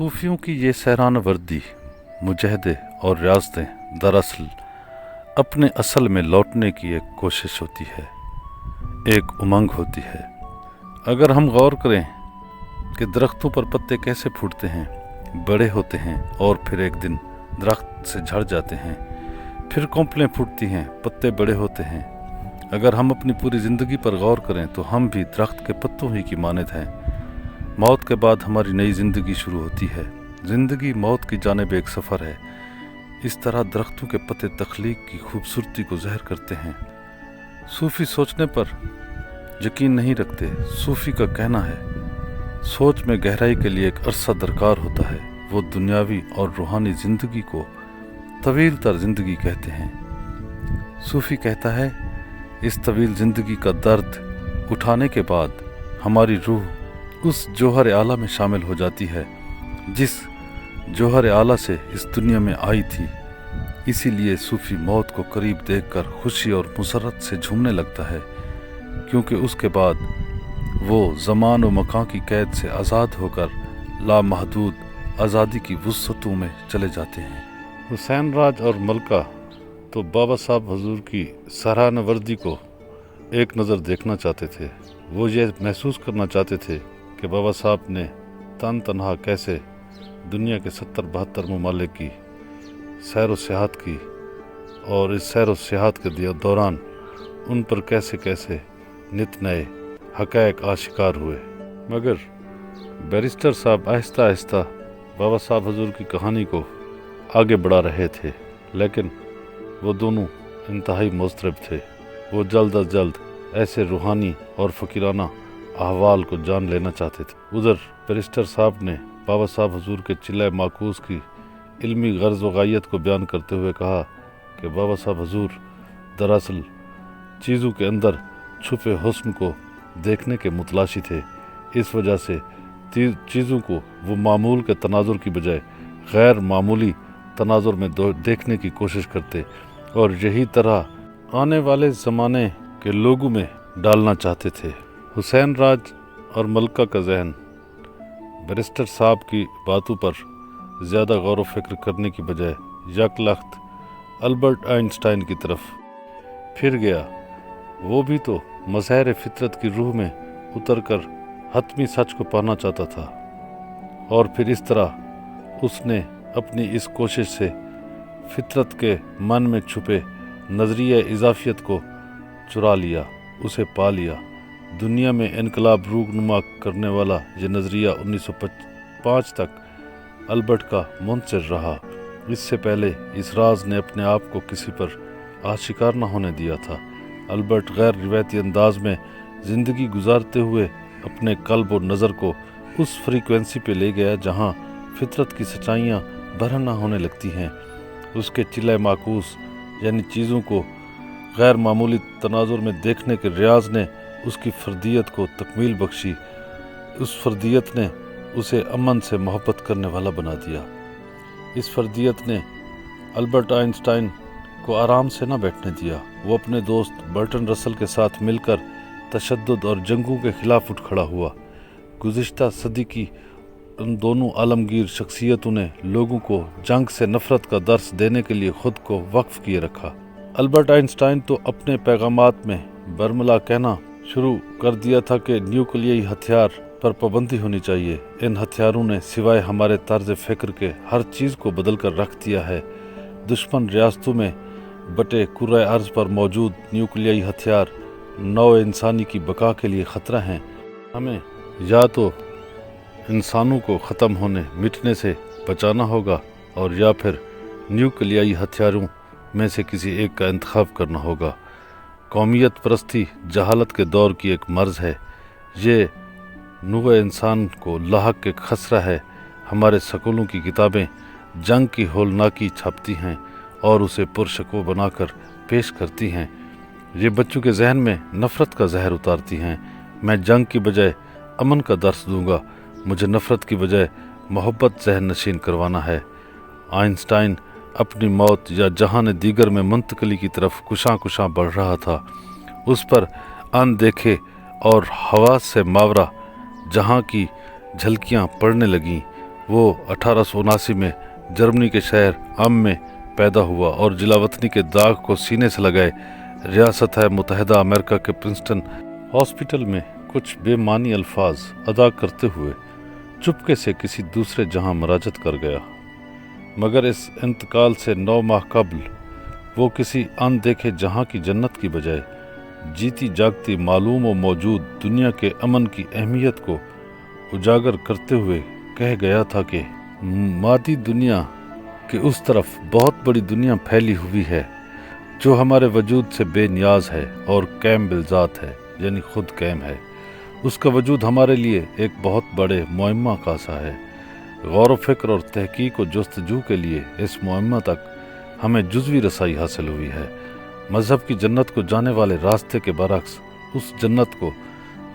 صوفیوں کی یہ سیرانہ وردی، مجاہدے اور ریاضتیں دراصل اپنے اصل میں لوٹنے کی ایک کوشش ہوتی ہے، ایک امنگ ہوتی ہے۔ اگر ہم غور کریں کہ درختوں پر پتے کیسے پھوٹتے ہیں، بڑے ہوتے ہیں اور پھر ایک دن درخت سے جھڑ جاتے ہیں، پھر کونپلیں پھوٹتی ہیں، پتے بڑے ہوتے ہیں۔ اگر ہم اپنی پوری زندگی پر غور کریں تو ہم بھی درخت کے پتوں ہی کی مانند ہیں۔ موت کے بعد ہماری نئی زندگی شروع ہوتی ہے۔ زندگی موت کی جانب ایک سفر ہے۔ اس طرح درختوں کے پتے تخلیق کی خوبصورتی کو ظاہر کرتے ہیں۔ صوفی سوچنے پر یقین نہیں رکھتے۔ صوفی کا کہنا ہے، سوچ میں گہرائی کے لیے ایک عرصہ درکار ہوتا ہے۔ وہ دنیاوی اور روحانی زندگی کو طویل تر زندگی کہتے ہیں۔ صوفی کہتا ہے، اس طویل زندگی کا درد اٹھانے کے بعد ہماری روح اس جوہر اعلیٰ میں شامل ہو جاتی ہے جس جوہر اعلیٰ سے اس دنیا میں آئی تھی۔ اسی لیے صوفی موت کو قریب دیکھ کر خوشی اور مسرت سے جھومنے لگتا ہے، کیونکہ اس کے بعد وہ زمان و مکان کی قید سے آزاد ہو کر لامحدود آزادی کی وسعتوں میں چلے جاتے ہیں۔ حسین راج اور ملکہ تو بابا صاحب حضور کی سرانہ وردی کو ایک نظر دیکھنا چاہتے تھے۔ وہ یہ محسوس کرنا چاہتے تھے کہ بابا صاحب نے تنہا کیسے دنیا کے 70-72 ممالک کی سیر و سیاحت کی، اور اس سیر و سیاحت کے دوران ان پر کیسے کیسے نت نئے حقائق آشکار ہوئے۔ مگر بیرسٹر صاحب آہستہ آہستہ بابا صاحب حضور کی کہانی کو آگے بڑھا رہے تھے، لیکن وہ دونوں انتہائی مضطرب تھے۔ وہ جلد از جلد ایسے روحانی اور فقیرانہ احوال کو جان لینا چاہتے تھے۔ ادھر بیرسٹر صاحب نے بابا صاحب حضور کے چلہ معکوس کی علمی غرض و غایت کو بیان کرتے ہوئے کہا کہ بابا صاحب حضور دراصل چیزوں کے اندر چھپے حسن کو دیکھنے کے متلاشی تھے۔ اس وجہ سے چیزوں کو وہ معمول کے تناظر کی بجائے غیر معمولی تناظر میں دیکھنے کی کوشش کرتے، اور یہی طرح آنے والے زمانے کے لوگوں میں ڈالنا چاہتے تھے۔ حسین راج اور ملکہ کا ذہن بیرسٹر صاحب کی باتوں پر زیادہ غور و فکر کرنے کی بجائے یک لخت البرٹ آئنسٹائن کی طرف پھر گیا۔ وہ بھی تو مظاہر فطرت کی روح میں اتر کر حتمی سچ کو پانا چاہتا تھا، اور پھر اس طرح اس نے اپنی اس کوشش سے فطرت کے من میں چھپے نظریہ اضافیت کو چرا لیا، اسے پا لیا۔ دنیا میں انقلاب رونما کرنے والا یہ نظریہ 1905 تک البرٹ کا منحصر رہا۔ اس سے پہلے اس راز نے اپنے آپ کو کسی پر آشکار نہ ہونے دیا تھا۔ البرٹ غیر روایتی انداز میں زندگی گزارتے ہوئے اپنے قلب و نظر کو اس فریکوینسی پہ لے گیا جہاں فطرت کی سچائیاں برہنہ ہونے لگتی ہیں۔ اس کے چلہ معکوس یعنی چیزوں کو غیر معمولی تناظر میں دیکھنے کے ریاض نے اس کی فردیت کو تکمیل بخشی۔ اس فردیت نے اسے امن سے محبت کرنے والا بنا دیا۔ اس فردیت نے البرٹ آئنسٹائن کو آرام سے نہ بیٹھنے دیا۔ وہ اپنے دوست برٹن رسل کے ساتھ مل کر تشدد اور جنگوں کے خلاف اٹھ کھڑا ہوا۔ گزشتہ صدی کی ان دونوں عالمگیر شخصیتوں نے لوگوں کو جنگ سے نفرت کا درس دینے کے لیے خود کو وقف کیے رکھا۔ البرٹ آئنسٹائن تو اپنے پیغامات میں برملا کہنا شروع کر دیا تھا کہ نیوکلیائی ہتھیار پر پابندی ہونی چاہیے۔ ان ہتھیاروں نے سوائے ہمارے طرز فکر کے ہر چیز کو بدل کر رکھ دیا ہے۔ دشمن ریاستوں میں بٹے کرۂ ارض پر موجود نیوکلیائی ہتھیار نو انسانی کی بقا کے لیے خطرہ ہیں۔ ہمیں یا تو انسانوں کو ختم ہونے مٹنے سے بچانا ہوگا، اور یا پھر نیوکلیائی ہتھیاروں میں سے کسی ایک کا انتخاب کرنا ہوگا۔ قومیت پرستی جہالت کے دور کی ایک مرض ہے۔ یہ نوع انسان کو لاحق ایک خسرہ ہے۔ ہمارے سکولوں کی کتابیں جنگ کی ہولناکی چھاپتی ہیں اور اسے پرشکو بنا کر پیش کرتی ہیں۔ یہ بچوں کے ذہن میں نفرت کا زہر اتارتی ہیں۔ میں جنگ کی بجائے امن کا درس دوں گا، مجھے نفرت کی بجائے محبت ذہن نشین کروانا ہے۔ آئنسٹائن اپنی موت یا جہان دیگر میں منتقلی کی طرف کشاں بڑھ رہا تھا۔ اس پر ان دیکھے اور حواس سے ماورا جہاں کی جھلکیاں پڑنے لگیں۔ वो 1879 में जर्मनी के शहर आम में पैदा हुआ और जिला वतनी के दाग को सीने से लगाए रियासत है मुतहदा अमेरिका के प्रिंसटन हॉस्पिटल में कुछ बेमानी अल्फाज अदा करते हुए चुपके से किसी दूसरे जहां मराजत कर गया। मगर इस इंतकाल से 9 माह कबल वो किसी अनदेखे जहां की जन्नत की बजाय जीती जागती मालूम व मौजूद दुनिया के अमन की अहमियत को उजागर करते हुए कह गया था कि मादी दुनिया के उस तरफ बहुत बड़ी दुनिया फैली हुई है जो हमारे वजूद से बेनियाज है और कैम बिलजात है, यानी खुद कैम है। उसका वजूद हमारे लिए एक बहुत बड़े मुअम्मा का सा है। गौर व फिक्र और तहकीक व जस्तजू के लिए इस मुअम्मा तक हमें जुज़वी रसाई हासिल हुई है। मज़हब की जन्नत को जाने वाले रास्ते के बरक्स उस जन्नत को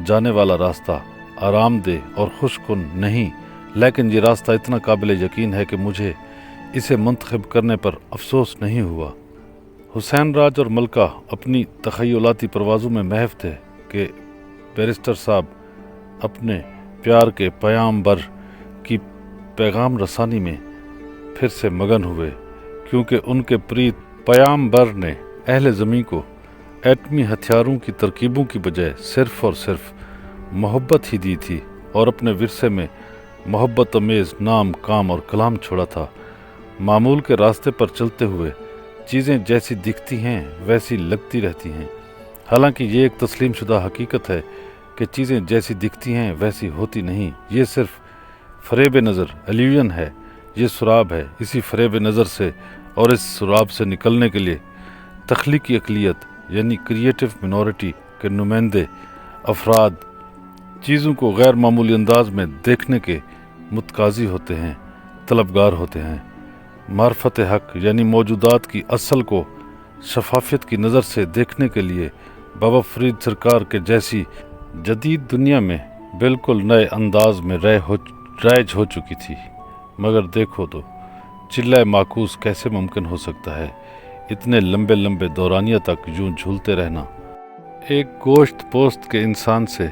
जाने वाला रास्ता आरामदेह और खुशकुन नहीं, लेकिन ये रास्ता इतना काबिल यकीन है कि मुझे इसे मुंतखब करने पर अफसोस नहीं हुआ। हुसैन राज और मलका अपनी तख़य्युलाती परवाज़ों में महव थे कि बैरिस्टर साहब अपने प्यार के पैगाम्बर की पैगाम रसानी में फिर से मगन हुए, क्योंकि उनके प्रीत पैगाम्बर ने अहले ज़मीं को एटमी हथियारों की तरकीबों की बजाय सिर्फ़ और सिर्फ मोहब्बत ही दी थी और अपने विरसे में मोहब्बत अमेज़ नाम, काम और कलाम छोड़ा था। मामूल के रास्ते पर चलते हुए चीज़ें जैसी दिखती हैं वैसी लगती रहती हैं। हालांकि ये एक तस्लीम शुदा हकीकत है कि चीज़ें जैसी दिखती हैं वैसी होती नहीं। ये सिर्फ फ़रेब नज़र इल्यूजन है, ये सुराब है। इसी फ़रेब नज़र से और इस सुराब से निकलने के लिए तख्लीकी अक़लियत यानी क्रिएटिव मिनॉरिटी के नुमाइंदे अफराद चीज़ों को गैर मामूली अंदाज में देखने के मुतकाज़ी होते हैं, तलबगार होते हैं। मार्फत हक यानी मौजूदात की असल को शफाफियत की नज़र से देखने के लिए बाबा फरीद सरकार के जैसी जदीद दुनिया में बिल्कुल नए अंदाज में राइज हो चुकी थी। मगर देखो तो चिल्लाए माकूस कैसे मुमकिन हो सकता है, इतने लंबे लंबे दौरानिया तक यूं झूलते रहना एक गोश्त पोस्त के इंसान से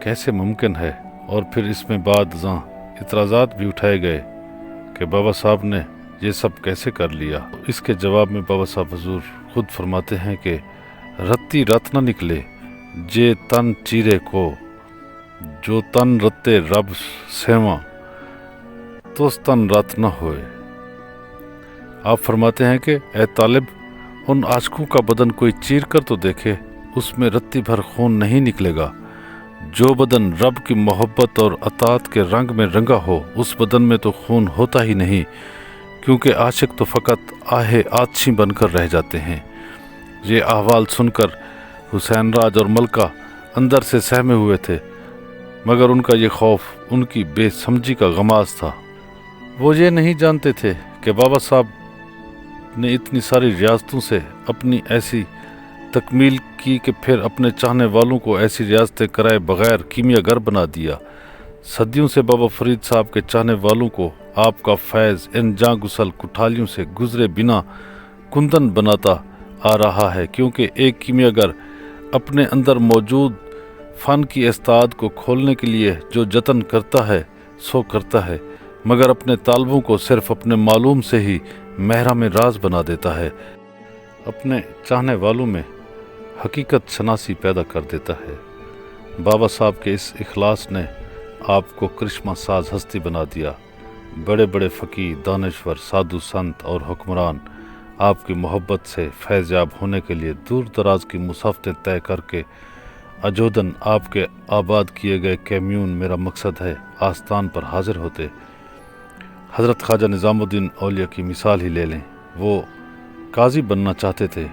कैसे मुमकिन है। और फिर इसमें बाद ज़ां इतराज़ात भी उठाए गए कि बाबा साहब ने ये सब कैसे कर लिया। इसके जवाब में बाबा साहब हुजूर खुद फरमाते हैं कि रत्ती रत न निकले जे तन चीरे को, जो तन रत्ते रब सेवा तो तन रत न होए। आप फरमाते हैं कि ए तालिब, उन आशिकों का बदन कोई चीर कर तो देखे, उसमें रत्ती भर खून नहीं निकलेगा। जो बदन रब की मोहब्बत और अतात के रंग में रंगा हो, उस बदन में तो खून होता ही नहीं, क्योंकि आशिक तो फ़कत आहे आतशी बनकर रह जाते हैं। ये अहवाल सुनकर हुसैन राज और मलका अंदर से सहमे हुए थे, मगर उनका ये खौफ उनकी बेसमझी का गमाज था। वो ये नहीं जानते थे कि बाबा साहब ने इतनी सारी रियासतों से अपनी ऐसी तकमील की कि फिर अपने चाहने वालों को ऐसी रियासतें कराए बगैर कीमियागर बना दिया। सदियों से बाबा फरीद साहब के चाहने वालों को आपका फैज़ इन जां गुसल कुठालियों से गुजरे बिना कुंदन बनाता आ रहा है, क्योंकि एक कीमियागर अपने अंदर मौजूद फ़न की इस्ताद को खोलने के लिए जो जतन करता है सो करता है, मगर अपने तालबों को सिर्फ अपने मालूम से ही महराम राज बना देता है, अपने चाहने वालों में हकीकत शनासी पैदा कर देता है। बाबा साहब के इस इखलास ने आपको करिश्मा साज हस्ती बना दिया। बड़े बड़े फ़कीर, दानश्वर, साधु संत और हुक्मरान आपकी मोहब्बत से फैज़याब होने के लिए दूर दराज की मुसाफ़तें तय करके अजोदन आपके आबाद किए गए कैम्यून मेरा मकसद है आस्तान पर हाजिर होते। हज़रत ख्वाजा निज़ामुद्दीन औलिया की मिसाल ही ले लें। वो काजी बनना चाहते थे।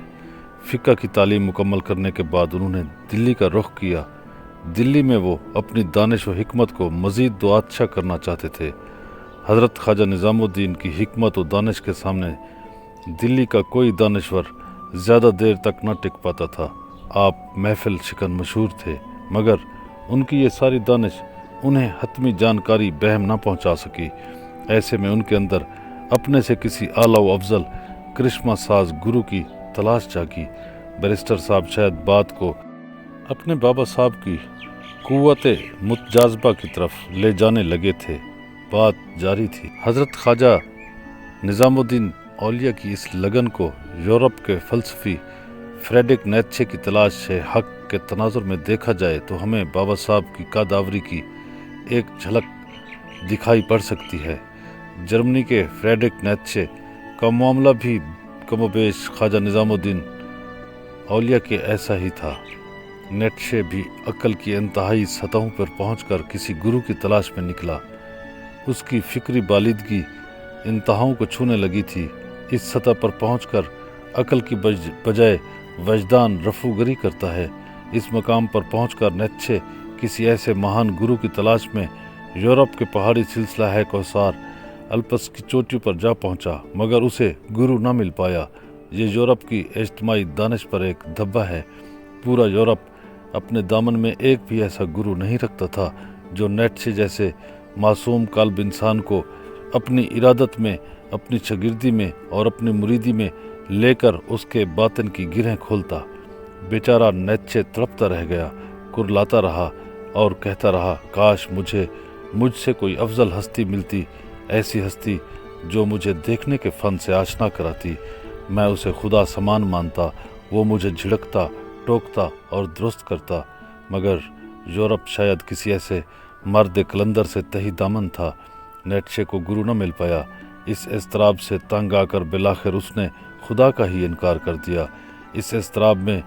फ़िक़्ह की तालीम मुकम्मल करने के बाद उन्होंने दिल्ली का रुख किया। दिल्ली में वो अपनी दानिश व हिकमत को मज़ीद दुआच्छा करना चाहते थे। हज़रत ख्वाजा निज़ामुद्दीन की हिकमत व दानिश के सामने दिल्ली का कोई दानिश्वर ज़्यादा देर तक न टिक पाता था। आप महफिल शिकन मशहूर थे, मगर उनकी ये सारी दानिश उन्हें हतमी जानकारी बहम न पहुंचा सकी। ऐसे में उनके अंदर अपने से किसी आला व अफजल करिश्मा साज गुरु की तलाश जागी। बैरिस्टर साहब शायद बात को अपने बाबा साहब की कुव्वते मुतजाज़बा की तरफ ले जाने लगे थे बात जारी थी। हज़रत ख्वाजा निज़ामुद्दीन औलिया की इस लगन को यूरोप के फ़लसफ़ी फ्रेडरिक नीत्शे की तलाश से हक़ के तनाजुर में देखा जाए तो हमें बाबा साहब की कादावरी की एक झलक दिखाई पड़ सकती है। जर्मनी के फ्रेडरिक नीत्शे का मामला भी कमोबेश ख्वाजा निज़ामुद्दीन औलिया के ऐसा ही था। नीत्शे भी अक्ल की इंतहाई सतहों पर पहुंचकर किसी गुरु की तलाश में निकला। उसकी फ़िक्री बालिदगी इंतहाओं को छूने लगी थी। इस सतह पर पहुंचकर अक्ल की बजाय वजदान रफूगरी करता है। इस मकाम पर पहुंचकर नीत्शे किसी ऐसे महान गुरु की तलाश में यूरोप के पहाड़ी सिलसिला है कौसार अल्प्स की चोटी पर जा पहुंचा, मगर उसे गुरु न मिल पाया। ये यूरोप की इज्तिमाई दानिश पर एक धब्बा है। पूरा यूरोप अपने दामन में एक भी ऐसा गुरु नहीं रखता था जो नीत्शे जैसे मासूम काल्ब इंसान को अपनी इरादत में, अपनी शागिर्दी में और अपनी मुरीदी में लेकर उसके बातिन की गिरहें खोलता। बेचारा नीत्शे तड़पता रह गया, कुरलाता रहा और कहता रहा, काश मुझसे कोई अफजल हस्ती मिलती, ऐसी हस्ती जो मुझे देखने के फ़न से आशना कराती। मैं उसे खुदा समान मानता, वो मुझे झिड़कता, टोकता और दुरुस्त करता। मगर यूरोप शायद किसी ऐसे मर्द कलंदर से तही दामन था। नीत्शे को गुरु न मिल पाया। इस इज़्तिराब से तंग आकर बिलाखिर उसने खुदा का ही इनकार कर दिया। इस इज़्तिराब में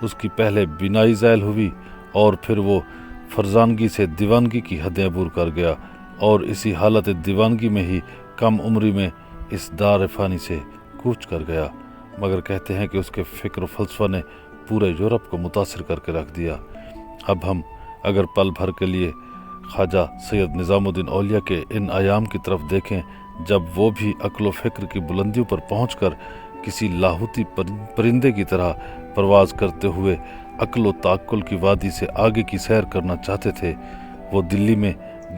उसकी पहले बिनाई ज़ायल हुई और फिर वो फरजानगी से दीवानगी की हदें अबूर कर गया और इसी हालत दीवानगी में ही कम उम्री में इस दार फ़ानी से कूच कर गया। मगर कहते हैं कि उसके फ़िक्र फ़लसफ़ा ने पूरे यूरोप को मुतासिर करके रख दिया। अब हम अगर पल भर के लिए ख्वाजा सैयद निज़ामुद्दीन औलिया के इन आयाम की तरफ देखें, जब वो भी अक्ल व फ़िक्र की बुलंदियों पर पहुंचकर किसी लाहूती परिंदे की तरह परवाज़ करते हुए अक्ल व ताक़ुल की वादी से आगे की सैर करना चाहते थे। वो दिल्ली में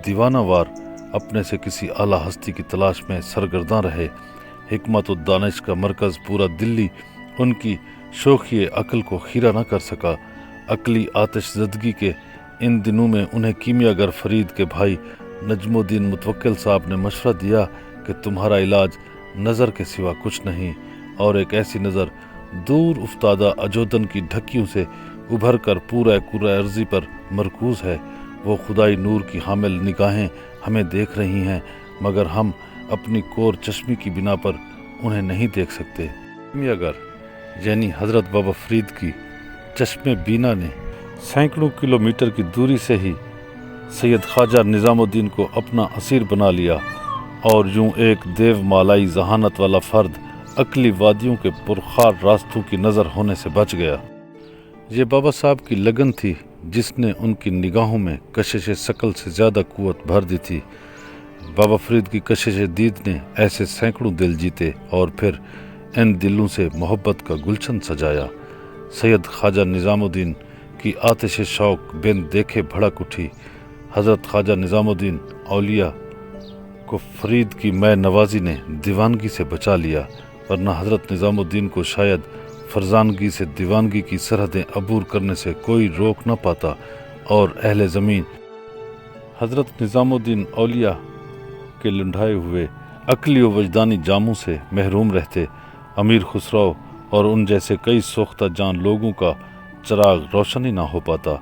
दीवानावार अपने से किसी आला हस्ती की तलाश में सरगर्दां रहे। हिकमत व दानिश का मरकज़ पूरा दिल्ली उनकी शोखी अक्ल को खीरा न कर सका। अक्ली आतिश ज़दगी के इन दिनों में उन्हें कीमियागर फरीद के भाई नजमुद्दीन मुतवक्किल साहब ने मशवरा दिया कि तुम्हारा इलाज नज़र के सिवा कुछ नहीं, और एक ऐसी नज़र दूर उफ्तादा अजोदन की ढक्कियों से उभर कर पूरा अर्ज़ी पर मरकूज़ है। वो खुदाई नूर की हामिल निगाहें हमें देख रही हैं, मगर हम अपनी कोर चश्मी की बिना पर उन्हें नहीं देख सकते। कीमियागर यानी हज़रत बाबा फरीद की चश्मे बीना ने सैकड़ों किलोमीटर की दूरी से ही सैयद ख्वाजा निज़ामुद्दीन को अपना असीर बना लिया और यूं एक देव मालाई जहानत वाला फ़र्द अकली वादियों के पुरखार रास्तों की नज़र होने से बच गया। ये बाबा साहब की लगन थी जिसने उनकी निगाहों में कशिश शकल से ज़्यादा कुव्वत भर दी थी। बाबा फरीद की कशिश दीद ने ऐसे सैकड़ों दिल जीते और फिर इन दिलों से मोहब्बत का गुलशन सजाया। सैयद ख्वाजा निज़ामुद्दीन की आतिश शौक़ बिन देखे भड़क उठी। हज़रत ख्वाजा निज़ामुद्दीन औलिया को फरीद की मैं नवाजी ने दीवानगी से बचा लिया, वरना हज़रत निज़ामुद्दीन को शायद फरजानगी से दीवानगी की सरहदें अबूर करने से कोई रोक न पाता और अहले ज़मीन हज़रत निज़ामुद्दीन औलिया के लुंढाए हुए अकली व वजदानी जामों से महरूम रहते। अमीर खुसरो और उन जैसे कई सोख्ता जान लोगों का चराग रोशन ही ना हो पाता।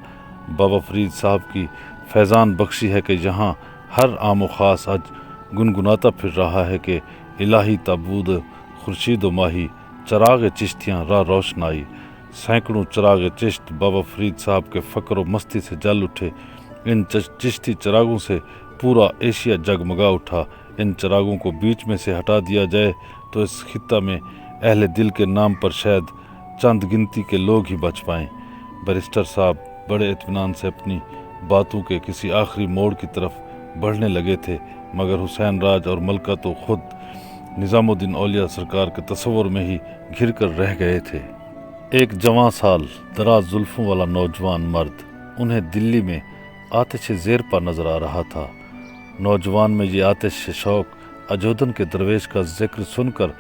बाबा फरीद साहब की फैज़ान बख्शी है कि यहाँ हर आम व ख़ास आज गुनगुनाता फिर रहा है कि इलाही ताबूद खुर्शीद व माही चराग चिश्तियाँ रा रोशनाई। सैकड़ों चराग चिश्त बाबा फरीद साहब के फ़क्र व मस्ती से जल उठे। इन चिश्ती चरागों से पूरा एशिया जगमगा उठा। इन चरागों को बीच में से हटा दिया जाए तो इस खित्ता में अहले दिल के नाम पर शायद चंद गिनती के लोग ही बच पाएँ। बैरिस्टर साहब बड़े इत्मीनान से अपनी बातों के किसी आखिरी मोड़ की तरफ बढ़ने लगे थे, मगर हुसैन राज और मलका तो खुद निज़ामुद्दीन औलिया सरकार के तस्वुर में ही घिर कर रह गए थे। एक जवां साल दराज जुल्फ़ों वाला नौजवान मर्द उन्हें दिल्ली में आतिश ज़ेरपा नज़र आ रहा था। नौजवान में ये आतिश शौक़ अजोदन के दरवेश का जिक्र सुनकर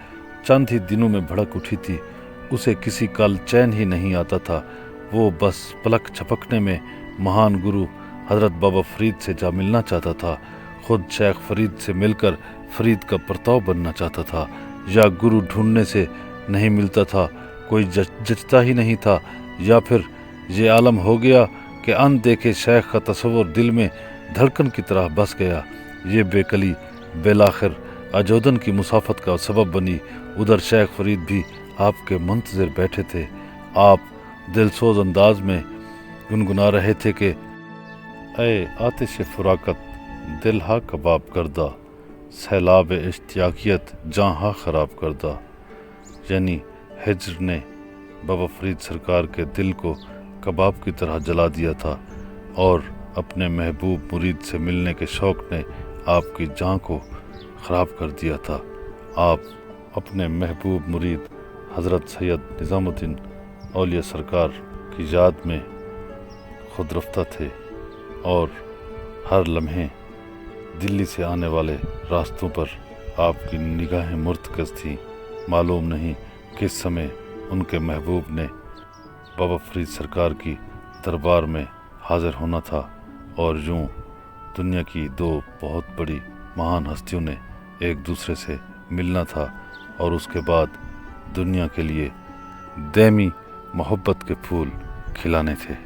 चंद ही दिनों में भड़क उठी थी। उसे किसी कल चैन ही नहीं आता था। वो बस पलक झपकने में महान गुरु हज़रत बाबा फरीद से जा मिलना चाहता था। खुद शेख फरीद से मिलकर फरीद का परताव बनना चाहता था, या गुरु ढूंढने से नहीं मिलता था, कोई जचता ही नहीं था, या फिर ये आलम हो गया कि अनदेखे शेख का तस्वुर दिल में धड़कन की तरह बस गया। ये बेकली बेलाखिर अजोदन की मुसाफत का सबब बनी। उधर शेख फरीद भी आपके मुंतज़िर बैठे थे। आप दिलसोज अंदाज में गुनगुना रहे थे कि ऐ आतिश फुराकत दिल हा कबाब करदा, सैलाब इश्तियाकियत जहाँ खराब करदा। यानी हिज्र ने बाबा फरीद सरकार के दिल को कबाब की तरह जला दिया था और अपने महबूब मुरीद से मिलने के शौक़ ने आपकी जान को ख़राब कर दिया था। आप अपने महबूब मुरीद हज़रत सैयद निज़ामुद्दीन औलिया सरकार की याद में खुद रफ्ता थे और हर लम्हे दिल्ली से आने वाले रास्तों पर आपकी निगाहें मुर्तकज़ थीं। मालूम नहीं किस समय उनके महबूब ने बाबा फरीद सरकार की दरबार में हाजिर होना था और यूं दुनिया की दो बहुत बड़ी महान हस्तियों ने एक दूसरे से मिलना था और उसके बाद दुनिया के लिए दैमी मोहब्बत के फूल खिलाने थे।